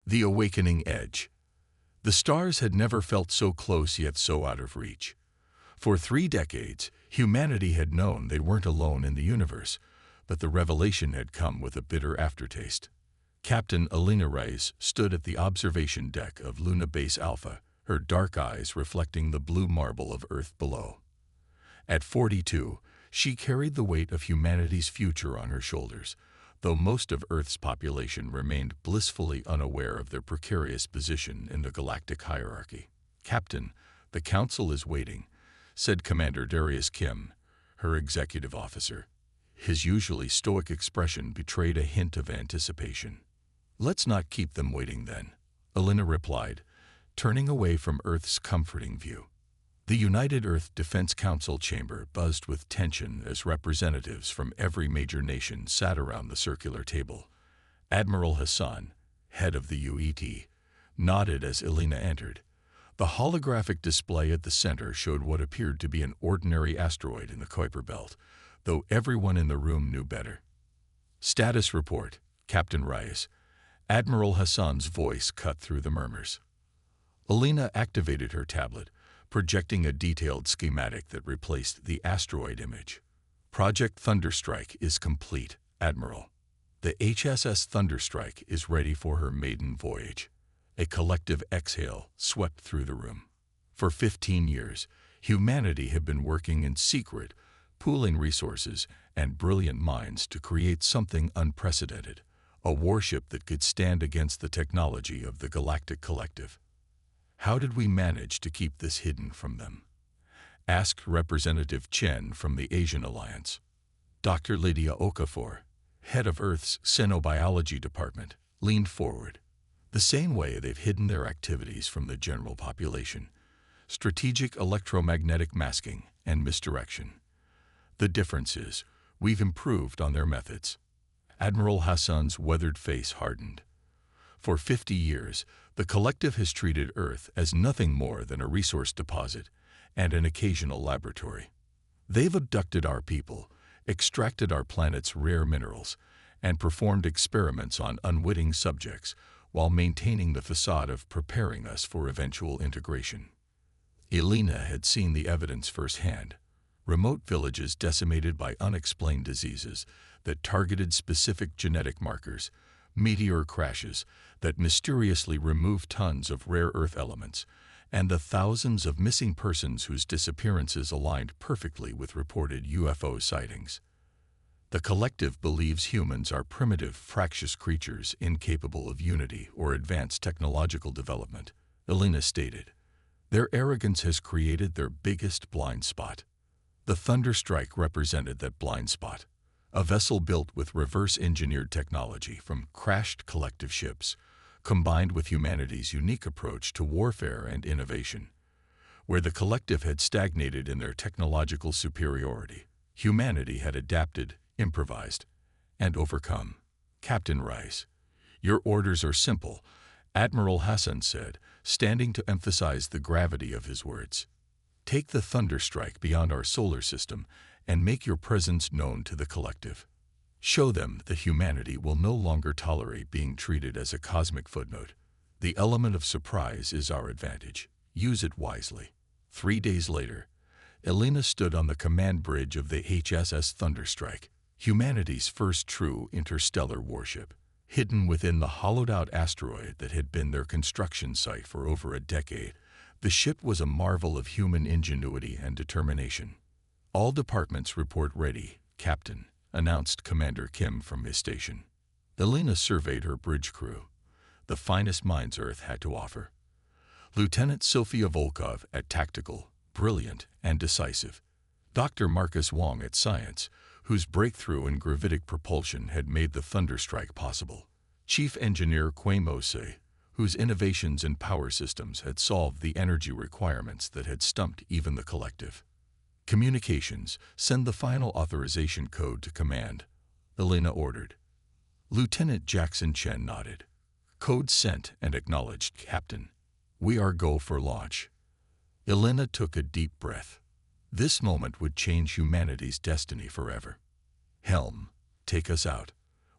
The awakening edge. The stars had never felt so close yet so out of reach. For 3 decades, humanity had known they weren't alone in the universe, but the revelation had come with a bitter aftertaste. Captain Alina Reyes stood at the observation deck of Luna Base Alpha, her dark eyes reflecting the blue marble of Earth below. At 42, she carried the weight of humanity's future on her shoulders, though most of Earth's population remained blissfully unaware of their precarious position in the galactic hierarchy. "Captain, the Council is waiting," said Commander Darius Kim, her executive officer. His usually stoic expression betrayed a hint of anticipation. "Let's not keep them waiting then," Alina replied, turning away from Earth's comforting view. The United Earth Defense Council chamber buzzed with tension as representatives from every major nation sat around the circular table. Admiral Hassan, head of the UET, nodded as Alina entered. The holographic display at the center showed what appeared to be an ordinary asteroid in the Kuiper Belt, though everyone in the room knew better. "Status report, Captain Reyes." Admiral Hassan's voice cut through the murmurs. Alina activated her tablet, projecting a detailed schematic that replaced the asteroid image. "Project Thunderstrike is complete, Admiral. The HSS Thunderstrike is ready for her maiden voyage." A collective exhale swept through the room. For 15 years, humanity had been working in secret, pooling resources and brilliant minds to create something unprecedented, a warship that could stand against the technology of the Galactic Collective. "How did we manage to keep this hidden from them?" asked Representative Chen from the Asian Alliance. Dr. Lydia Okafor, head of Earth's Xenobiology Department, leaned forward. "The same way they've hidden their activities from the general population: strategic electromagnetic masking and misdirection. The difference is, we've improved on their methods." Admiral Hassan's weathered face hardened. For 50 years, the Collective has treated Earth as nothing more than a resource deposit and an occasional laboratory. They've abducted our people, extracted our planet's rare minerals, and performed experiments on unwitting subjects while maintaining the facade of preparing us for eventual integration. Alina had seen the evidence firsthand: remote villages decimated by unexplained diseases that targeted specific genetic markers, meteor crashes that mysteriously removed tons of rare Earth elements, and the thousands of missing persons whose disappearances aligned perfectly with reported UFO sightings. "The Collective believes humans are primitive, fractious creatures incapable of unity or advanced technological development," Alina stated. "Their arrogance has created their biggest blind spot." The Thunderstrike represented that blind spot. A vessel built with reverse-engineered technology from crashed collective ships, combined with humanity's unique approach to warfare and innovation. Where the Collective had stagnated in their technological superiority, humanity had adapted, improvised, and overcome. "Captain Reyes, your orders are simple," Admiral Hassan said, standing to emphasize the gravity of his words. "Take the Thunderstrike beyond our solar system and make your presence known to the Collective. Show them that humanity will no longer tolerate being treated as a cosmic footnote. The element of surprise is our advantage. Use it wisely." 3 days later, Alina stood on the command bridge of the HSS Thunderstrike, humanity's first true interstellar warship. Hidden within the hollowed-out asteroid that had been their construction site for over a decade, the ship was a marvel of human ingenuity and determination. "All departments report ready, Captain," announced Commander Kim from his station. Alina surveyed her bridge crew, the finest minds Earth had to offer. Lieutenant Sofia Volkov at Tactical, brilliant and decisive. Dr. Marcus Wong at Science, whose breakthrough in gravitic propulsion had made the Thunderstrike possible. Chief Engineer Kwei Mose, whose innovations in power systems had solved the energy requirements that had stumped even the Collective. "Communications, send the final authorization code to command," Alina ordered. Lieutenant Jackson Chen nodded. "Code sent and acknowledged, Captain. We are go for launch." Alina took a deep breath. This moment would change humanity's destiny forever. "Helm, take us out.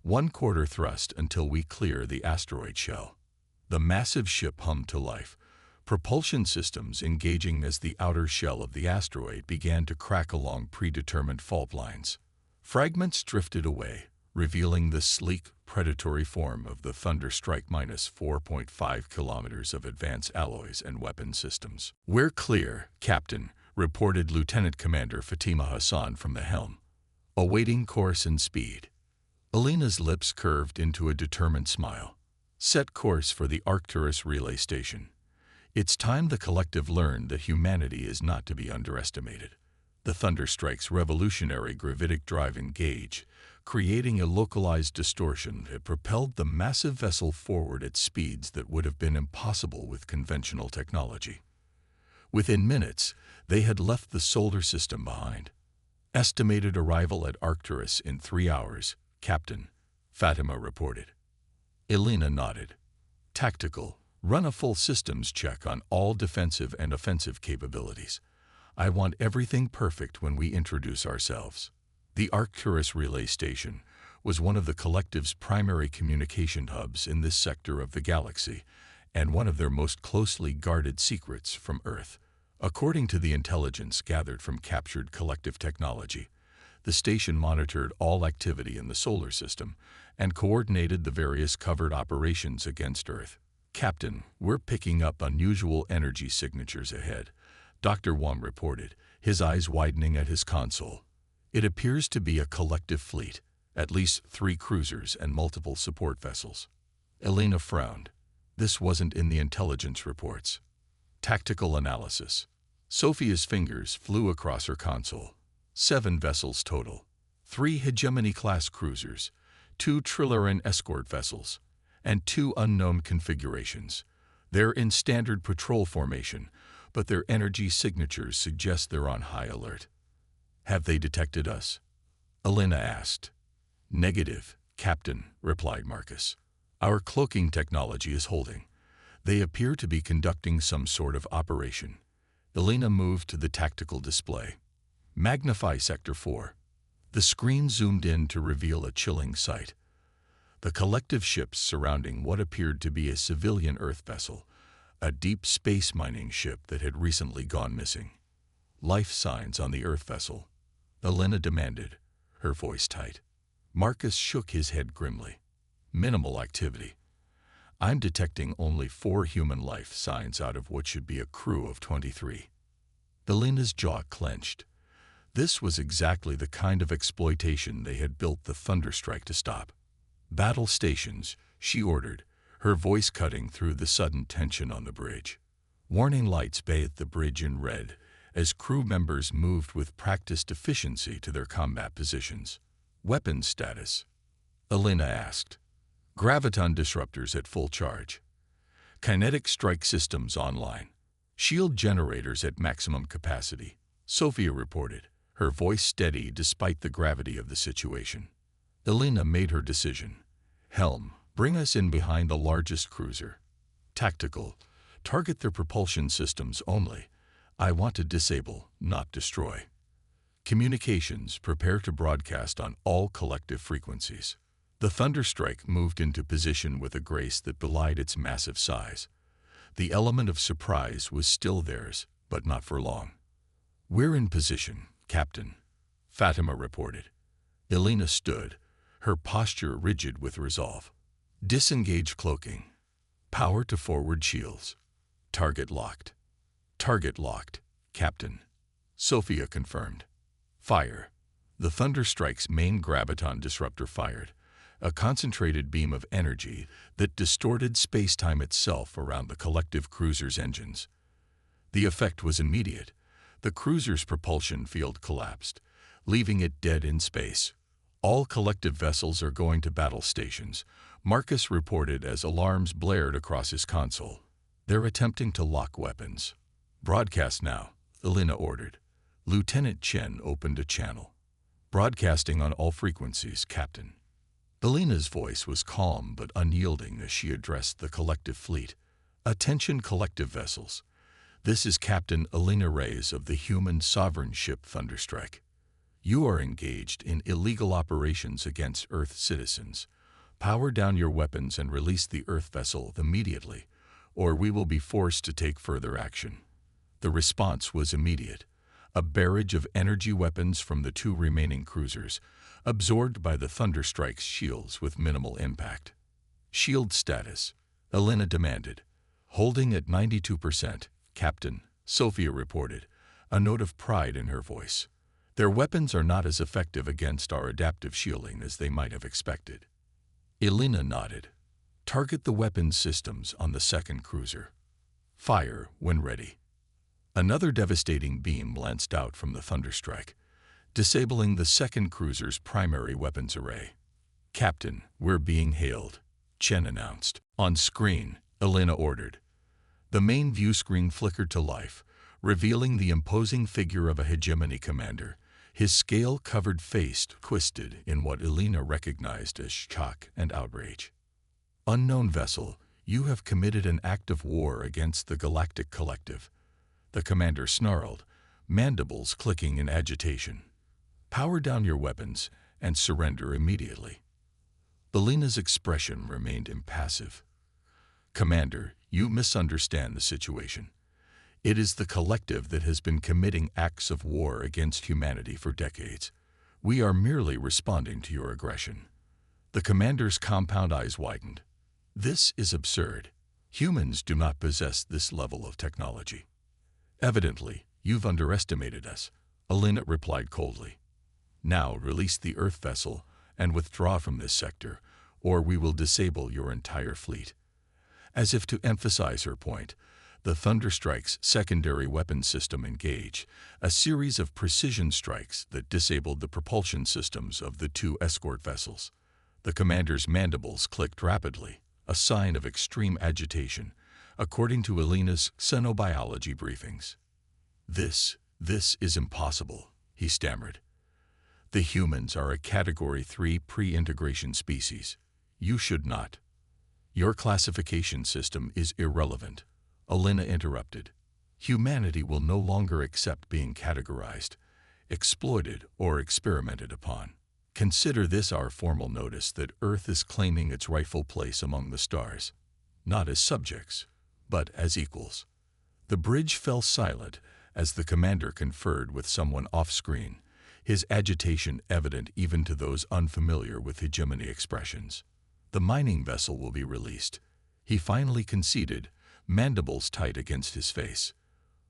1/4 thrust until we clear the asteroid shell." The massive ship hummed to life, propulsion systems engaging as the outer shell of the asteroid began to crack along predetermined fault lines. Fragments drifted away, revealing the sleek, predatory form of the Thunderstrike -4.5 kilometers of advanced alloys and weapon systems. "We're clear, Captain," reported Lieutenant Commander Fatima Hassan from the helm, awaiting course and speed. Alina's lips curved into a determined smile. "Set course for the Arcturus relay station. It's time the collective learned that humanity is not to be underestimated." The Thunderstrike's revolutionary gravitic drive engaged, creating a localized distortion that propelled the massive vessel forward at speeds that would have been impossible with conventional technology. Within minutes, they had left the solar system behind. "Estimated arrival at Arcturus in 3 hours, Captain," Fatima reported. Elena nodded. "Tactical, run a full systems check on all defensive and offensive capabilities. I want everything perfect when we introduce ourselves." The Arcturus relay station was one of the collective's primary communication hubs in this sector of the galaxy, and one of their most closely guarded secrets from Earth. According to the intelligence gathered from captured collective technology, the station monitored all activity in the solar system and coordinated the various covert operations against Earth. "Captain, we're picking up unusual energy signatures ahead," Dr. Wong reported, his eyes widening at his console. "It appears to be a collective fleet, at least 3 cruisers and multiple support vessels." Elena frowned. This wasn't in the intelligence reports. Tactical analysis. Sophia's fingers flew across her console. 7 vessels total. 3 Hegemony-class cruisers, 2 Trillaran escort vessels, and 2 unknown configurations. They're in standard patrol formation, but their energy signatures suggest they're on high alert. "Have they detected us?" Elena asked. "Negative, Captain," replied Marcus. "Our cloaking technology is holding. They appear to be conducting some sort of operation." Elena moved to the tactical display. "Magnify Sector 4." The screen zoomed in to reveal a chilling sight. The collective ships surrounding what appeared to be a civilian Earth vessel, a deep space mining ship that had recently gone missing. "Life signs on the Earth vessel?" Elena demanded, her voice tight. Marcus shook his head grimly. "Minimal activity. I'm detecting only 4 human life signs out of what should be a crew of 23. Elena's jaw clenched. This was exactly the kind of exploitation they had built the Thunderstrike to stop. "Battle stations," she ordered, her voice cutting through the sudden tension on the bridge. Warning lights bathed the bridge in red as crew members moved with practiced efficiency to their combat positions. "Weapons status?" Elena asked. "Graviton disruptors at full charge. Kinetic strike systems online. Shield generators at maximum capacity," Sophia reported, her voice steady despite the gravity of the situation. Elena made her decision. "Helm, bring us in behind the largest cruiser. Tactical, target their propulsion systems only. I want to disable, not destroy. Communications, prepare to broadcast on all collective frequencies." The Thunderstrike moved into position with a grace that belied its massive size. The element of surprise was still theirs, but not for long. "We're in position, Captain," Fatima reported. Elena stood, her posture rigid with resolve. "Disengage cloaking. Power to forward shields. Target locked." "Target locked, Captain," Sophia confirmed. "Fire." The Thunderstrike's main graviton disruptor fired, a concentrated beam of energy that distorted space-time itself around the collective cruiser's engines. The effect was immediate. The cruiser's propulsion field collapsed, leaving it dead in space. "All collective vessels are going to battle stations," Marcus reported as alarms blared across his console. "They're attempting to lock weapons." "Broadcast now," Elena ordered. Lieutenant Chen opened a channel. "Broadcasting on all frequencies, Captain." Elena's voice was calm but unyielding as she addressed the collective fleet. "Attention collective vessels. This is Captain Elena Reyes of the human sovereign ship Thunderstrike. You are engaged in illegal operations against Earth citizens. Power down your weapons and release the Earth vessel immediately, or we will be forced to take further action. The response was immediate. A barrage of energy weapons from the two remaining cruisers, absorbed by the Thunderstrike's shields with minimal impact. Shield status, Elena demanded. Holding at 92%, Captain, Sophia reported, a note of pride in her voice. Their weapons are not as effective against our adaptive shielding as they might have expected. Elena nodded. Target the weapons systems on the second cruiser. Fire when ready. Another devastating beam lanced out from the Thunderstrike, disabling the second cruiser's primary weapons array. Captain, we're being hailed, Chen announced. On screen, Elena ordered. The main view screen flickered to life, revealing the imposing figure of a hegemony commander, his scale-covered face twisted in what Elena recognized as shock and outrage. Unknown vessel, you have committed an act of war against the Galactic Collective. The commander snarled, mandibles clicking in agitation. Power down your weapons and surrender immediately. Elena's expression remained impassive. Commander, you misunderstand the situation. It is the Collective that has been committing acts of war against humanity for decades. We are merely responding to your aggression. The commander's compound eyes widened. This is absurd. Humans do not possess this level of technology. Evidently, you've underestimated us, Elena replied coldly. Now release the Earth vessel and withdraw from this sector, or we will disable your entire fleet. As if to emphasize her point, the Thunderstrike's secondary weapon system engaged, a series of precision strikes that disabled the propulsion systems of the two escort vessels. The commander's mandibles clicked rapidly, a sign of extreme agitation, according to Elena's xenobiology briefings. This is impossible, he stammered. The humans are a Category 3 pre-integration species. You should not. Your classification system is irrelevant, Elena interrupted. Humanity will no longer accept being categorized, exploited, or experimented upon. Consider this our formal notice that Earth is claiming its rightful place among the stars, not as subjects, but as equals. The bridge fell silent as the commander conferred with someone off-screen, his agitation evident even to those unfamiliar with hegemony expressions. The mining vessel will be released, he finally conceded, mandibles tight against his face.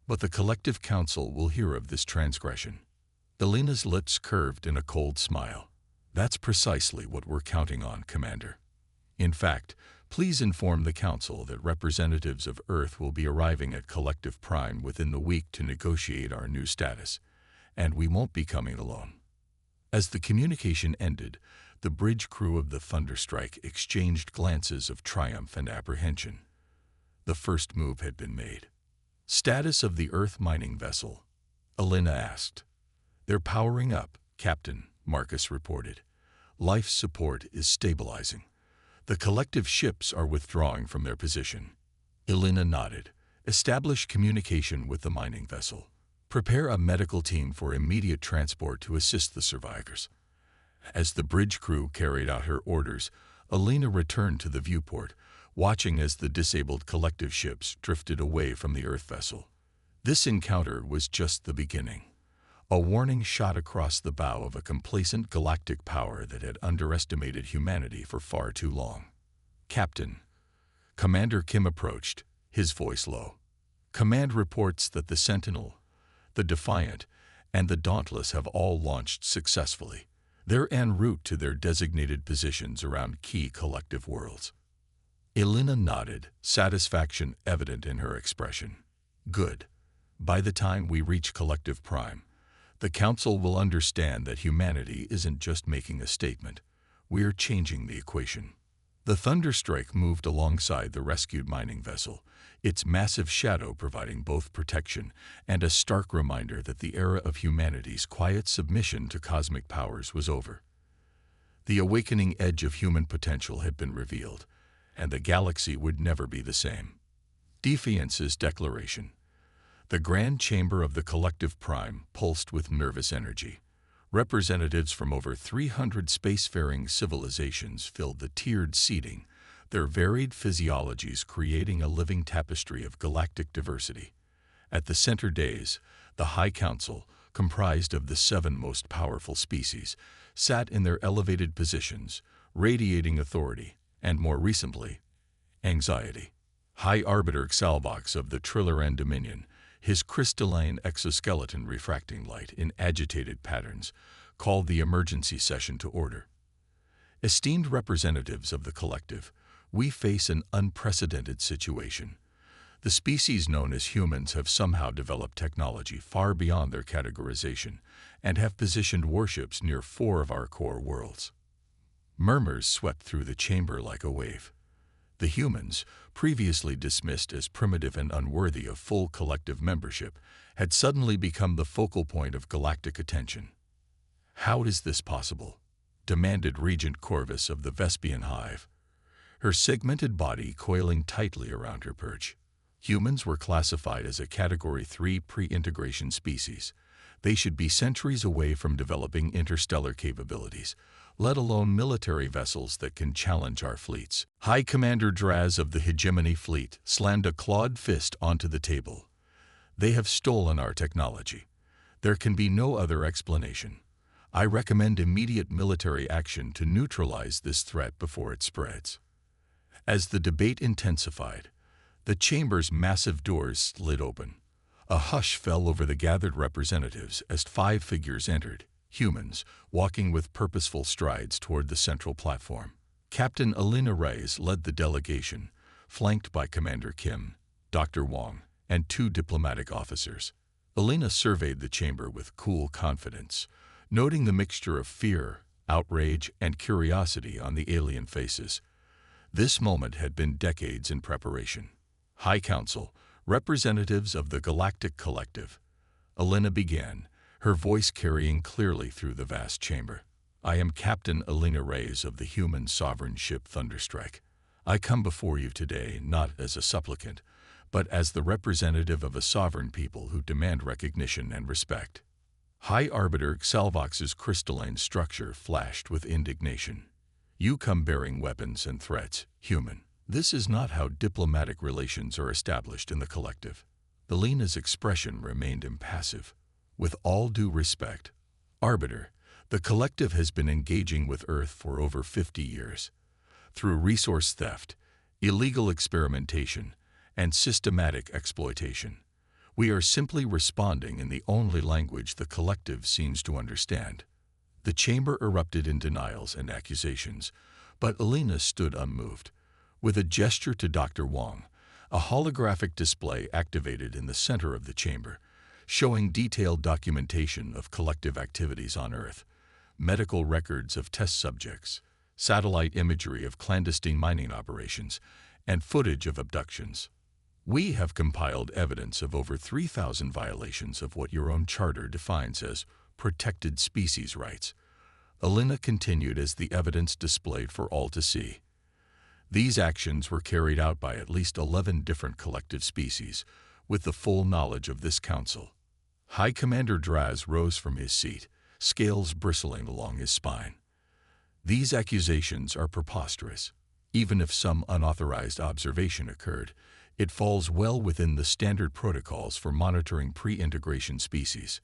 But the Collective Council will hear of this transgression. Elena's lips curved in a cold smile. That's precisely what we're counting on, Commander. In fact, please inform the Council that representatives of Earth will be arriving at Collective Prime within the week to negotiate our new status, and we won't be coming alone. As the communication ended, the bridge crew of the Thunderstrike exchanged glances of triumph and apprehension. The first move had been made. Status of the Earth mining vessel, Elena asked. They're powering up, Captain, Marcus reported. Life support is stabilizing. The collective ships are withdrawing from their position. Elena nodded. Establish communication with the mining vessel. Prepare a medical team for immediate transport to assist the survivors. As the bridge crew carried out her orders, Elena returned to the viewport, watching as the disabled collective ships drifted away from the Earth vessel. This encounter was just the beginning. A warning shot across the bow of a complacent galactic power that had underestimated humanity for far too long. Captain. Commander Kim approached, his voice low. Command reports that the Sentinel, the Defiant, and the Dauntless have all launched successfully. They're en route to their designated positions around key collective worlds. Elena nodded, satisfaction evident in her expression. Good. By the time we reach Collective Prime, the Council will understand that humanity isn't just making a statement. We're changing the equation. The Thunderstrike moved alongside the rescued mining vessel, its massive shadow providing both protection and a stark reminder that the era of humanity's quiet submission to cosmic powers was over. The awakening edge of human potential had been revealed, and the galaxy would never be the same. Defiance's declaration. The grand chamber of the Collective Prime pulsed with nervous energy. Representatives from over 300 spacefaring civilizations filled the tiered seating, their varied physiologies creating a living tapestry of galactic diversity. At the center dais, the High Council, comprised of the 7 most powerful species, sat in their elevated positions, radiating authority, and more recently, anxiety. High Arbiter Xalvox of the Trillaren Dominion, his crystalline exoskeleton refracting light in agitated patterns, called the emergency session to order. Esteemed representatives of the collective, we face an unprecedented situation. The species known as humans have somehow developed technology far beyond their categorization and have positioned warships near 4 of our core worlds. Murmurs swept through the chamber like a wave. The humans, previously dismissed as primitive and unworthy of full collective membership, had suddenly become the focal point of galactic attention. "How is this possible?" demanded Regent Corvus of the Vespian Hive, her segmented body coiling tightly around her perch. Humans were classified as a Category 3 pre-integration species. They should be centuries away from developing interstellar capabilities, let alone military vessels that can challenge our fleets. High Commander Draz of the Hegemony Fleet slammed a clawed fist onto the table. "They have stolen our technology. There can be no other explanation. I recommend immediate military action to neutralize this threat before it spreads." As the debate intensified, the chamber's massive doors slid open. A hush fell over the gathered representatives as 5 figures entered, humans, walking with purposeful strides toward the central platform. Captain Alina Reyes led the delegation, flanked by Commander Kim, Dr. Wong, and 2 diplomatic officers. Alina surveyed the chamber with cool confidence, noting the mixture of fear, outrage, and curiosity on the alien faces. This moment had been decades in preparation. "High Council, representatives of the Galactic Collective," Alina began, her voice carrying clearly through the vast chamber. "I am Captain Alina Reyes of the human sovereign ship Thunderstrike. I come before you today not as a supplicant, but as the representative of a sovereign people who demand recognition and respect." High Arbiter Xalvox's crystalline structure flashed with indignation. "You come bearing weapons and threats, human. This is not how diplomatic relations are established in the collective." Alina's expression remained impassive. "With all due respect, Arbiter, the collective has been engaging with Earth for over 50 years. Through resource theft, illegal experimentation, and systematic exploitation. We are simply responding in the only language the collective seems to understand." The chamber erupted in denials and accusations, but Alina stood unmoved. With a gesture to Dr. Wong, a holographic display activated in the center of the chamber, showing detailed documentation of collective activities on Earth, medical records of test subjects, satellite imagery of clandestine mining operations, and footage of abductions. "We have compiled evidence of over 3,000 violations of what your own charter defines as protected species rights," Alina continued as the evidence displayed for all to see. "These actions were carried out by at least 11 different collective species, with the full knowledge of this council." High Commander Draz rose from his seat, scales bristling along his spine. "These accusations are preposterous. Even if some unauthorized observation occurred, it falls well within the standard protocols for monitoring pre-integration species."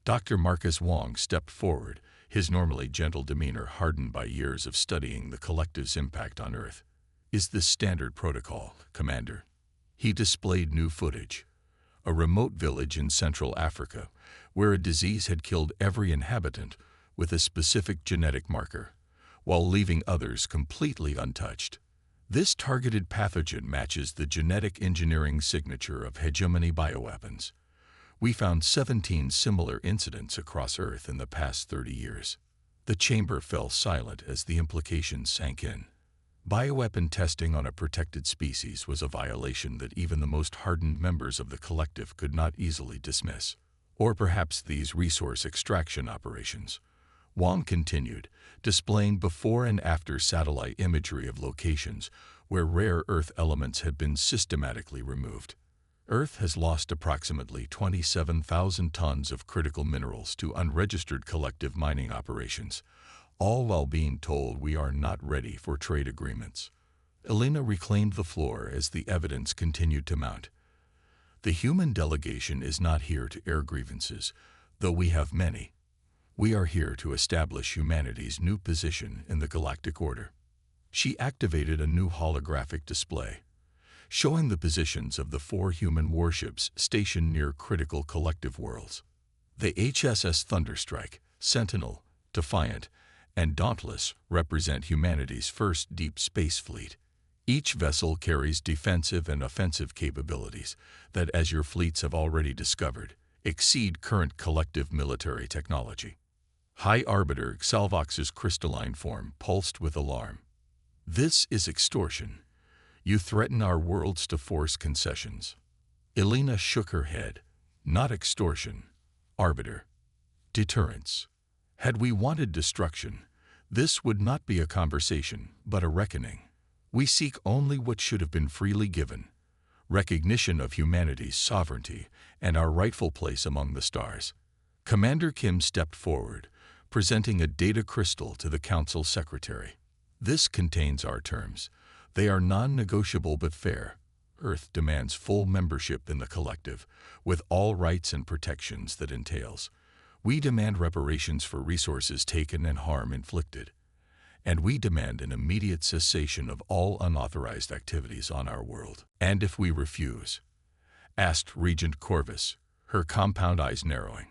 Dr. Marcus Wong stepped forward, his normally gentle demeanor hardened by years of studying the collective's impact on Earth. "Is this standard protocol, Commander?" He displayed new footage. A remote village in Central Africa, where a disease had killed every inhabitant with a specific genetic marker, while leaving others completely untouched. This targeted pathogen matches the genetic engineering signature of hegemony bioweapons. We found 17 similar incidents across Earth in the past 30 years. The chamber fell silent as the implications sank in. Bioweapon testing on a protected species was a violation that even the most hardened members of the collective could not easily dismiss. Or perhaps these resource extraction operations. Wong continued, displaying before and after satellite imagery of locations where rare Earth elements had been systematically removed. Earth has lost approximately 27,000 tons of critical minerals to unregistered collective mining operations, all while being told we are not ready for trade agreements. Elena reclaimed the floor as the evidence continued to mount. The human delegation is not here to air grievances, though we have many. We are here to establish humanity's new position in the galactic order. She activated a new holographic display, showing the positions of the 4 human warships stationed near critical collective worlds. The HSS Thunderstrike, Sentinel, Defiant, and Dauntless represent humanity's first deep space fleet. Each vessel carries defensive and offensive capabilities that, as your fleets have already discovered, exceed current collective military technology. High Arbiter Xalvox's crystalline form pulsed with alarm. This is extortion. You threaten our worlds to force concessions. Elena shook her head. Not extortion. Arbiter. Deterrence. Had we wanted destruction, this would not be a conversation, but a reckoning. We seek only what should have been freely given: recognition of humanity's sovereignty and our rightful place among the stars. Commander Kim stepped forward, presenting a data crystal to the Council Secretary. This contains our terms. They are non-negotiable but fair. Earth demands full membership in the collective, with all rights and protections that entails. We demand reparations for resources taken and harm inflicted. And we demand an immediate cessation of all unauthorized activities on our world. And if we refuse? Asked Regent Corvus, her compound eyes narrowing.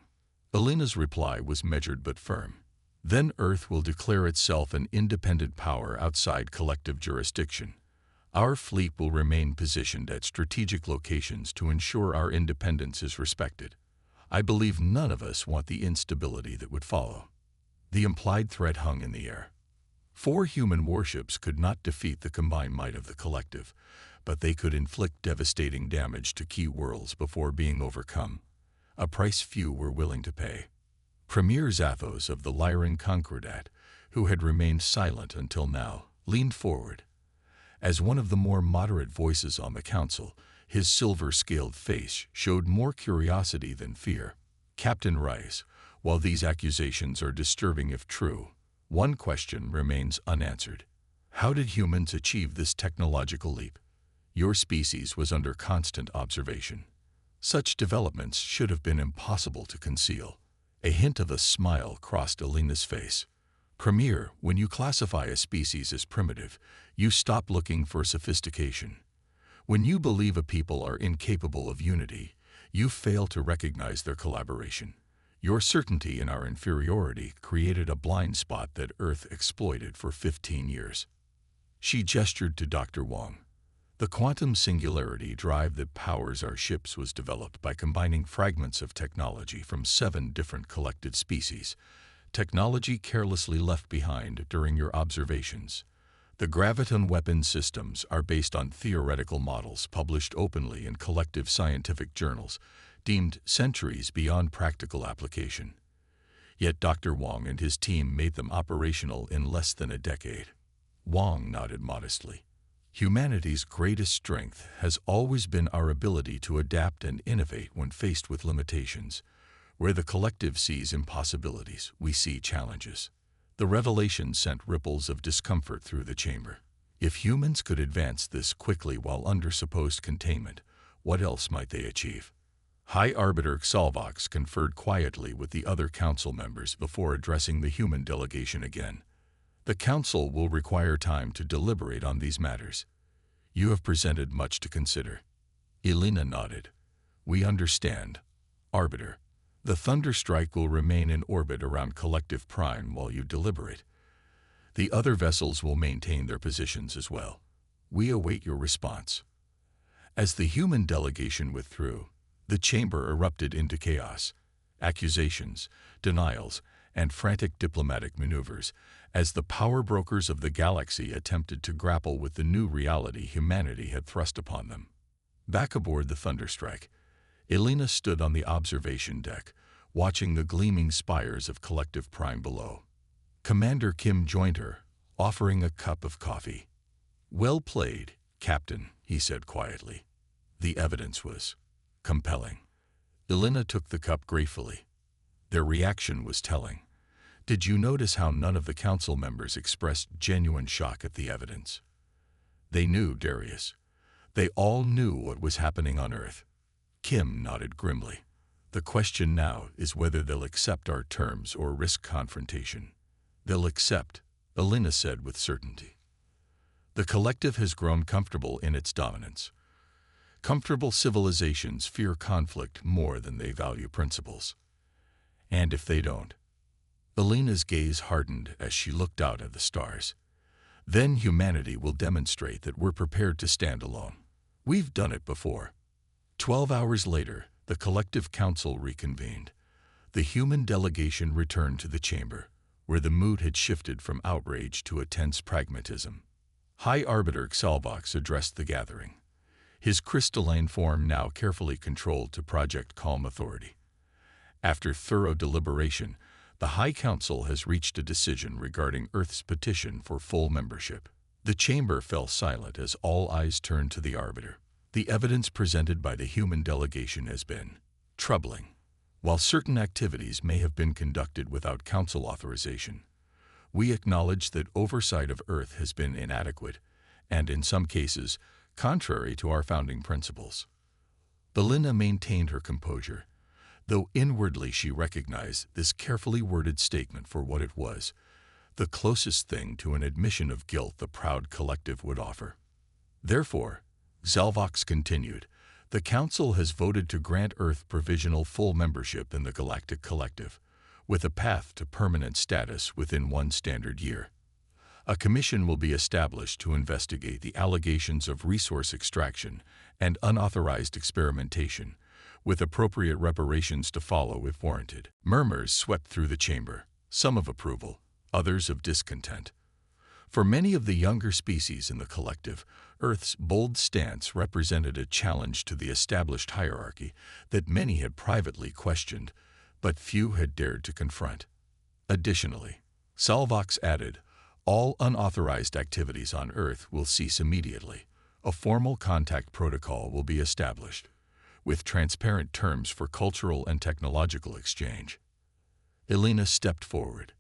Elena's reply was measured but firm. Then Earth will declare itself an independent power outside collective jurisdiction. Our fleet will remain positioned at strategic locations to ensure our independence is respected. I believe none of us want the instability that would follow. The implied threat hung in the air. 4 human warships could not defeat the combined might of the collective, but they could inflict devastating damage to key worlds before being overcome, a price few were willing to pay. Premier Zathos of the Lyran Concordat, who had remained silent until now, leaned forward. As one of the more moderate voices on the council, his silver-scaled face showed more curiosity than fear. Captain Rice, while these accusations are disturbing if true, one question remains unanswered. How did humans achieve this technological leap? Your species was under constant observation. Such developments should have been impossible to conceal. A hint of a smile crossed Elena's face. Premier, when you classify a species as primitive, you stop looking for sophistication. When you believe a people are incapable of unity, you fail to recognize their collaboration. Your certainty in our inferiority created a blind spot that Earth exploited for 15 years. She gestured to Dr. Wong. The quantum singularity drive that powers our ships was developed by combining fragments of technology from 7 different collected species, technology carelessly left behind during your observations. The graviton weapon systems are based on theoretical models published openly in collective scientific journals, deemed centuries beyond practical application. Yet Dr. Wong and his team made them operational in less than a decade. Wong nodded modestly. Humanity's greatest strength has always been our ability to adapt and innovate when faced with limitations. Where the collective sees impossibilities, we see challenges. The revelation sent ripples of discomfort through the chamber. If humans could advance this quickly while under supposed containment, what else might they achieve? High Arbiter Xalvox conferred quietly with the other council members before addressing the human delegation again. The council will require time to deliberate on these matters. You have presented much to consider. Elena nodded. We understand. Arbiter, the Thunderstrike will remain in orbit around Collective Prime while you deliberate. The other vessels will maintain their positions as well. We await your response. As the human delegation withdrew, the chamber erupted into chaos. Accusations, denials, and frantic diplomatic maneuvers as the power brokers of the galaxy attempted to grapple with the new reality humanity had thrust upon them. Back aboard the Thunderstrike, Elena stood on the observation deck, watching the gleaming spires of Collective Prime below. Commander Kim joined her, offering a cup of coffee. Well played, Captain, he said quietly. The evidence was compelling. Elena took the cup gratefully. Their reaction was telling. Did you notice how none of the council members expressed genuine shock at the evidence? They knew, Darius. They all knew what was happening on Earth. Kim nodded grimly. The question now is whether they'll accept our terms or risk confrontation. They'll accept, Elena said with certainty. The collective has grown comfortable in its dominance. Comfortable civilizations fear conflict more than they value principles. And if they don't? Elena's gaze hardened as she looked out at the stars. Then humanity will demonstrate that we're prepared to stand alone. We've done it before. 12 hours later, the collective council reconvened. The human delegation returned to the chamber, where the mood had shifted from outrage to a tense pragmatism. High Arbiter Xalvox addressed the gathering, his crystalline form now carefully controlled to project calm authority. After thorough deliberation, the High Council has reached a decision regarding Earth's petition for full membership. The chamber fell silent as all eyes turned to the Arbiter. The evidence presented by the human delegation has been troubling. While certain activities may have been conducted without Council authorization, we acknowledge that oversight of Earth has been inadequate and, in some cases, contrary to our founding principles. Elena maintained her composure, though inwardly she recognized this carefully worded statement for what it was, the closest thing to an admission of guilt the proud collective would offer. Therefore, Xalvox continued, the Council has voted to grant Earth provisional full membership in the Galactic Collective, with a path to permanent status within 1 standard year. A commission will be established to investigate the allegations of resource extraction and unauthorized experimentation, with appropriate reparations to follow if warranted. Murmurs swept through the chamber, some of approval, others of discontent. For many of the younger species in the collective, Earth's bold stance represented a challenge to the established hierarchy that many had privately questioned, but few had dared to confront. Additionally, Xalvox added, all unauthorized activities on Earth will cease immediately. A formal contact protocol will be established, with transparent terms for cultural and technological exchange. Elena stepped forward.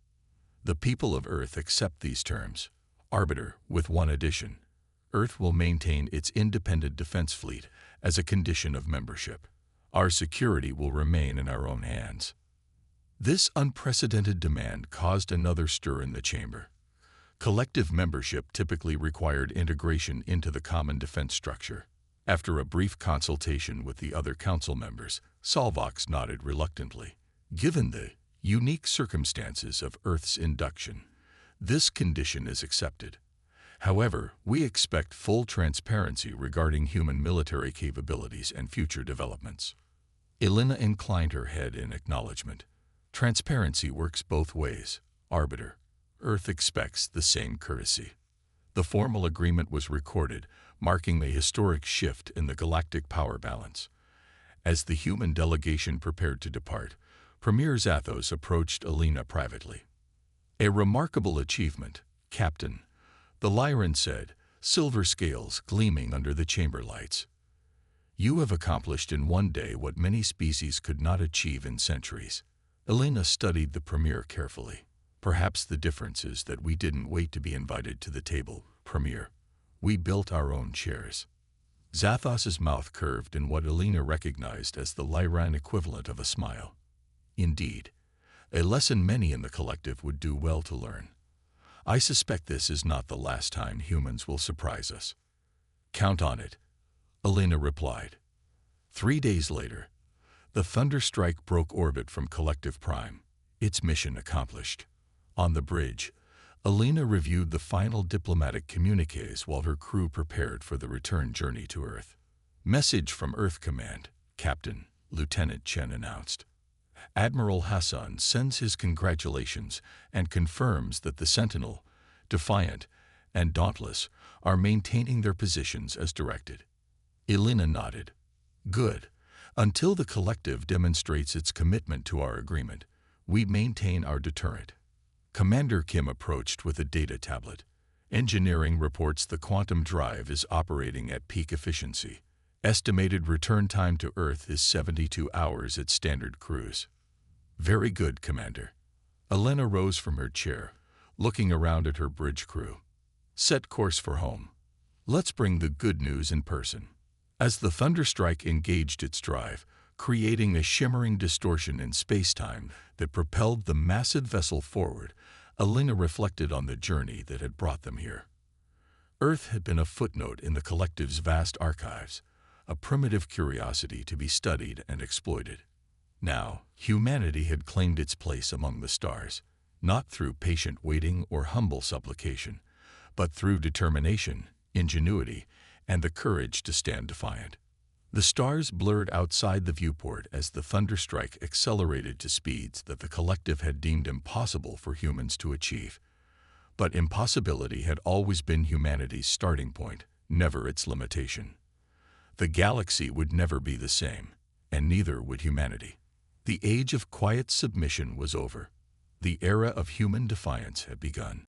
The people of Earth accept these terms. Arbiter, with one addition. Earth will maintain its independent defense fleet as a condition of membership. Our security will remain in our own hands. This unprecedented demand caused another stir in the chamber. Collective membership typically required integration into the common defense structure. After a brief consultation with the other council members, Xalvox nodded reluctantly. Given the unique circumstances of Earth's induction, this condition is accepted. However, we expect full transparency regarding human military capabilities and future developments. Elena inclined her head in acknowledgement. Transparency works both ways, Arbiter. Earth expects the same courtesy. The formal agreement was recorded, marking a historic shift in the galactic power balance. As the human delegation prepared to depart, Premier Zathos approached Elena privately. A remarkable achievement, Captain, the Lyran said, silver scales gleaming under the chamber lights. You have accomplished in one day what many species could not achieve in centuries. Elena studied the Premier carefully. Perhaps the difference is that we didn't wait to be invited to the table, Premier. We built our own chairs. Zathos's mouth curved in what Elena recognized as the Lyran equivalent of a smile. Indeed, a lesson many in the collective would do well to learn. I suspect this is not the last time humans will surprise us. Count on it, Elena replied. 3 days later, the Thunderstrike broke orbit from Collective Prime, its mission accomplished. On the bridge, Elena reviewed the final diplomatic communiques while her crew prepared for the return journey to Earth. Message from Earth Command, Captain, Lieutenant Chen announced. Admiral Hassan sends his congratulations and confirms that the Sentinel, Defiant, and Dauntless are maintaining their positions as directed. Elena nodded. Good. Until the collective demonstrates its commitment to our agreement, we maintain our deterrent. Commander Kim approached with a data tablet. Engineering reports the quantum drive is operating at peak efficiency. Estimated return time to Earth is 72 hours at standard cruise. Very good, Commander. Elena rose from her chair, looking around at her bridge crew. Set course for home. Let's bring the good news in person. As the Thunderstrike engaged its drive, creating a shimmering distortion in space-time that propelled the massive vessel forward, Elena reflected on the journey that had brought them here. Earth had been a footnote in the collective's vast archives, a primitive curiosity to be studied and exploited. Now, humanity had claimed its place among the stars, not through patient waiting or humble supplication, but through determination, ingenuity, and the courage to stand defiant. The stars blurred outside the viewport as the Thunderstrike accelerated to speeds that the collective had deemed impossible for humans to achieve. But impossibility had always been humanity's starting point, never its limitation. The galaxy would never be the same, and neither would humanity. The age of quiet submission was over. The era of human defiance had begun.